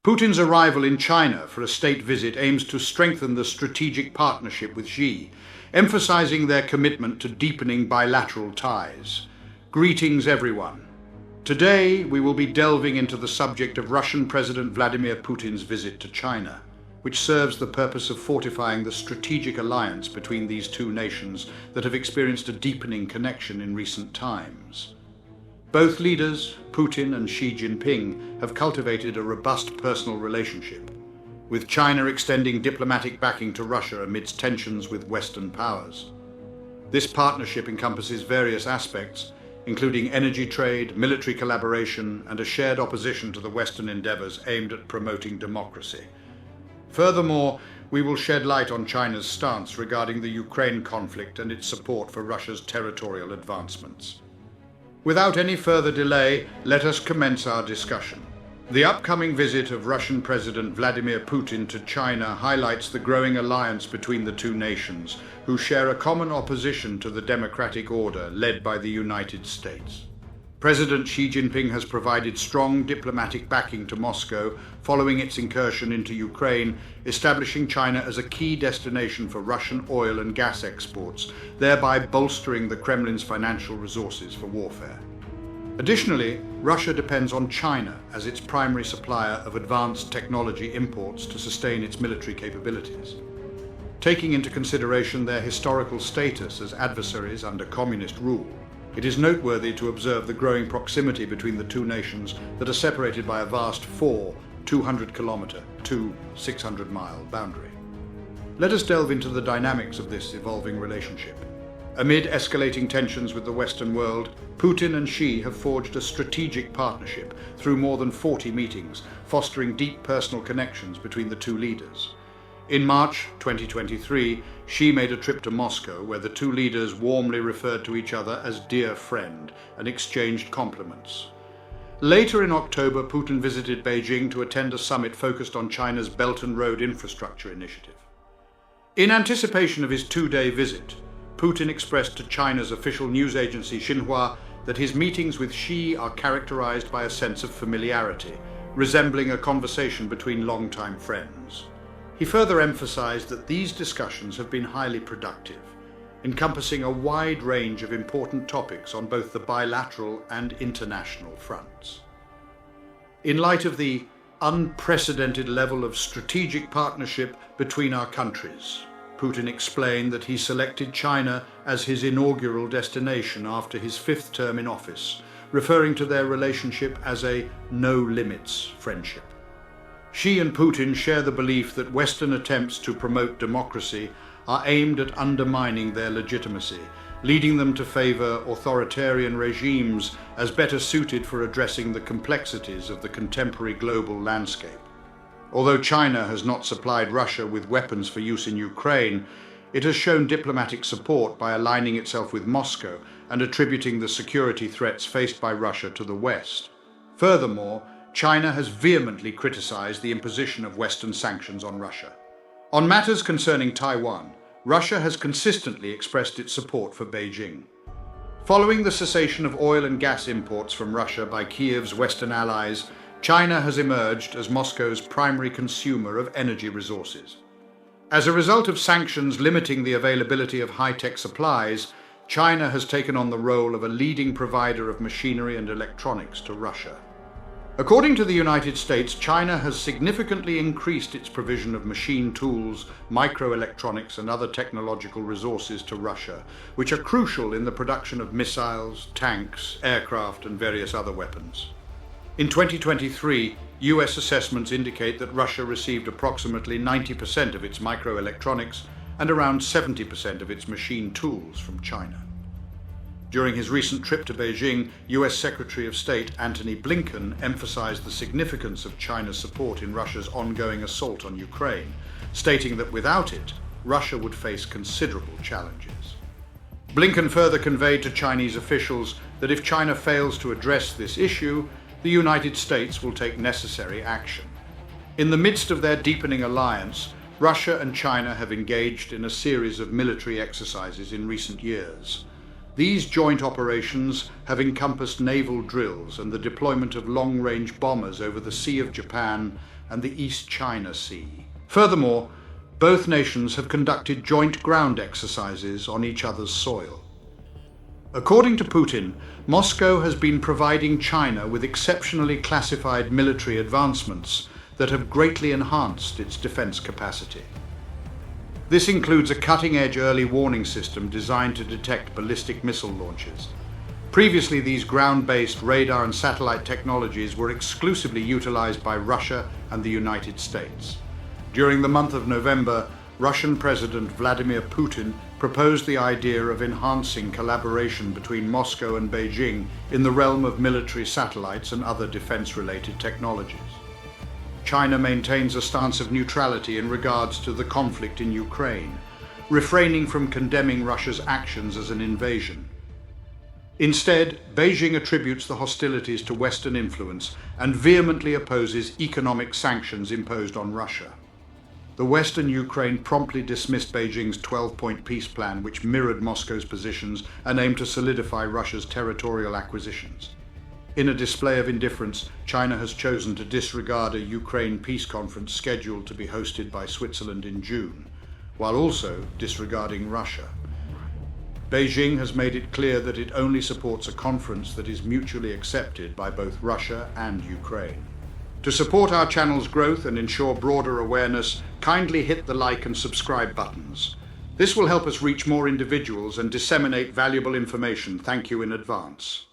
Putin's arrival in China for a state visit aims to strengthen the strategic partnership with Xi, emphasizing their commitment to deepening bilateral ties. Greetings, everyone. Today, we will be delving into the subject of Russian President Vladimir Putin's visit to China, which serves the purpose of fortifying the strategic alliance between these two nations that have experienced a deepening connection in recent times. Both leaders, Putin and Xi Jinping, have cultivated a robust personal relationship, with China extending diplomatic backing to Russia amidst tensions with Western powers. This partnership encompasses various aspects, including energy trade, military collaboration, and a shared opposition to the Western endeavors aimed at promoting democracy. Furthermore, we will shed light on China's stance regarding the Ukraine conflict and its support for Russia's territorial advancements. Without any further delay, let us commence our discussion. The upcoming visit of Russian President Vladimir Putin to China highlights the growing alliance between the two nations, who share a common opposition to the democratic order led by the United States. President Xi Jinping has provided strong diplomatic backing to Moscow following its incursion into Ukraine, establishing China as a key destination for Russian oil and gas exports, thereby bolstering the Kremlin's financial resources for warfare. Additionally, Russia depends on China as its primary supplier of advanced technology imports to sustain its military capabilities. Taking into consideration their historical status as adversaries under communist rule, it is noteworthy to observe the growing proximity between the two nations that are separated by a vast 200-kilometer to 600-mile boundary. Let us delve into the dynamics of this evolving relationship. Amid escalating tensions with the Western world, Putin and Xi have forged a strategic partnership through more than 40 meetings, fostering deep personal connections between the two leaders. In March 2023, Xi made a trip to Moscow where the two leaders warmly referred to each other as dear friend and exchanged compliments. Later in October, Putin visited Beijing to attend a summit focused on China's Belt and Road Infrastructure Initiative. In anticipation of his two-day visit, Putin expressed to China's official news agency Xinhua that his meetings with Xi are characterized by a sense of familiarity, resembling a conversation between longtime friends. He further emphasized that these discussions have been highly productive, encompassing a wide range of important topics on both the bilateral and international fronts. In light of the unprecedented level of strategic partnership between our countries, Putin explained that he selected China as his inaugural destination after his fifth term in office, referring to their relationship as a no-limits friendship. Xi and Putin share the belief that Western attempts to promote democracy are aimed at undermining their legitimacy, leading them to favor authoritarian regimes as better suited for addressing the complexities of the contemporary global landscape. Although China has not supplied Russia with weapons for use in Ukraine, it has shown diplomatic support by aligning itself with Moscow and attributing the security threats faced by Russia to the West. Furthermore, China has vehemently criticized the imposition of Western sanctions on Russia. On matters concerning Taiwan, Russia has consistently expressed its support for Beijing. Following the cessation of oil and gas imports from Russia by Kiev's Western allies, China has emerged as Moscow's primary consumer of energy resources. As a result of sanctions limiting the availability of high-tech supplies, China has taken on the role of a leading provider of machinery and electronics to Russia. According to the United States, China has significantly increased its provision of machine tools, microelectronics, and other technological resources to Russia, which are crucial in the production of missiles, tanks, aircraft, and various other weapons. In 2023, US assessments indicate that Russia received approximately 90% of its microelectronics and around 70% of its machine tools from China. During his recent trip to Beijing, US Secretary of State Antony Blinken emphasized the significance of China's support in Russia's ongoing assault on Ukraine, stating that without it, Russia would face considerable challenges. Blinken further conveyed to Chinese officials that if China fails to address this issue, the United States will take necessary action. In the midst of their deepening alliance, Russia and China have engaged in a series of military exercises in recent years. These joint operations have encompassed naval drills and the deployment of long-range bombers over the Sea of Japan and the East China Sea. Furthermore, both nations have conducted joint ground exercises on each other's soil. According to Putin, Moscow has been providing China with exceptionally classified military advancements that have greatly enhanced its defense capacity. This includes a cutting-edge early warning system designed to detect ballistic missile launches. Previously, these ground-based radar and satellite technologies were exclusively utilized by Russia and the United States. During the month of November, Russian President Vladimir Putin proposed the idea of enhancing collaboration between Moscow and Beijing in the realm of military satellites and other defense-related technologies. China maintains a stance of neutrality in regards to the conflict in Ukraine, refraining from condemning Russia's actions as an invasion. Instead, Beijing attributes the hostilities to Western influence and vehemently opposes economic sanctions imposed on Russia. The West and Ukraine promptly dismissed Beijing's 12-point peace plan, which mirrored Moscow's positions and aimed to solidify Russia's territorial acquisitions. In a display of indifference, China has chosen to disregard a Ukraine peace conference scheduled to be hosted by Switzerland in June, while also disregarding Russia. Beijing has made it clear that it only supports a conference that is mutually accepted by both Russia and Ukraine. To support our channel's growth and ensure broader awareness, kindly hit the like and subscribe buttons. This will help us reach more individuals and disseminate valuable information. Thank you in advance.